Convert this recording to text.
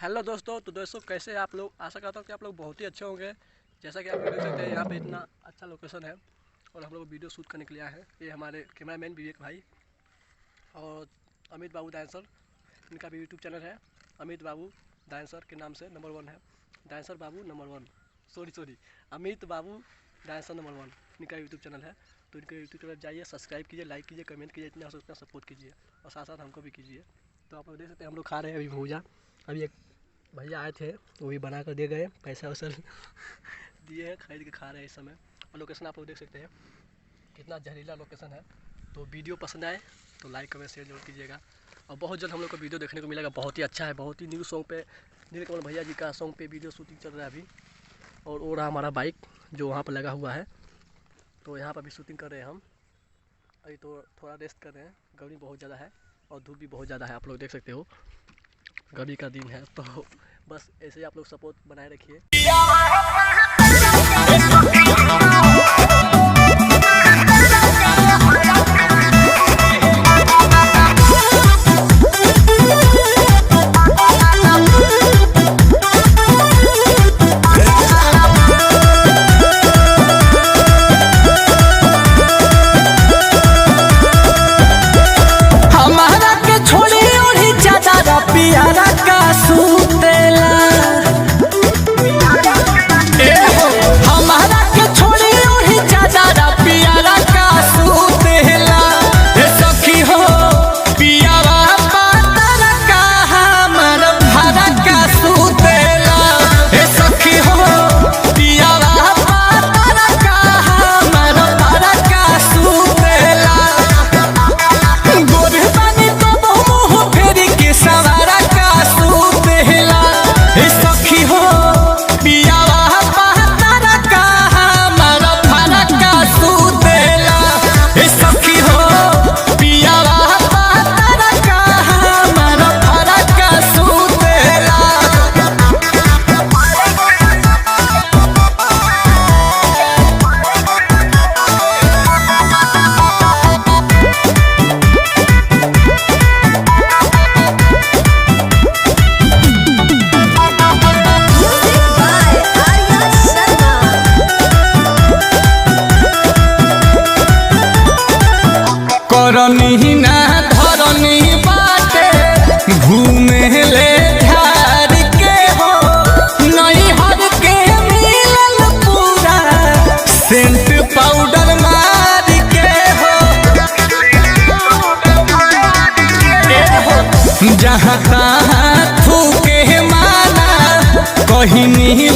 Hello दोस्तों, तो दोस्तों कैसे हैं आप लोग। आशा करता हूँ कि आप लोग बहुत ही अच्छे होंगे। जैसा कि आप देख सकते हैं यहाँ पे इतना अच्छा लोकेशन है और हम लोग वीडियो शूट करने के लिए आए हैं। ये हमारे कैमरामैन विवेक भाई और अमित बाबू डांसर, इनका भी यूट्यूब चैनल है। अमित बाबू डांसर के नाम से नंबर 1 है। डांसर बाबू नंबर 1, सॉरी अमित बाबू डांसर नंबर 1 इनका यूट्यूब चैनल है। तो इनके यूट्यूब चैनल जाइए, सब्सक्राइब कीजिए, लाइक कीजिए, कमेंट कीजिए, इतना हो सकता है सपोर्ट कीजिए और साथ साथ हमको भी कीजिए। तो आप लोग देख सकते हैं हम लोग खा रहे हैं अभी भूजा। अभी एक भैया आए थे, वो भी बना कर दे गए, पैसा वैसा दिए हैं, खरीद के खा रहे हैं इस समय। और लोकेशन आप लोग देख सकते हैं कितना जहरीला लोकेशन है। तो वीडियो पसंद आए तो लाइक कमेंट शेयर जरूर कीजिएगा। और बहुत जल्द हम लोग को वीडियो देखने को मिलेगा, बहुत ही अच्छा है, बहुत ही न्यू सॉन्ग पे नीलकमल भैया जी का सॉन्ग पे वीडियो शूटिंग चल रहा है अभी। और वो रहा हमारा बाइक जो वहाँ पर लगा हुआ है, तो यहाँ पर भी शूटिंग कर रहे हैं हम। अभी तो थोड़ा रेस्ट कर रहे हैं, गर्मी बहुत ज़्यादा है और धूप भी बहुत ज़्यादा है, आप लोग देख सकते हो गर्मी का दिन है। तो बस ऐसे ही आप लोग सपोर्ट बनाए रखिए। करनी ना धरनी बाटे घूमे ले झार के हो, नहीं हर के मिलल पूरा सेंट पाउडर मार के हो। जहाँ तहाँ थूके माना कहीं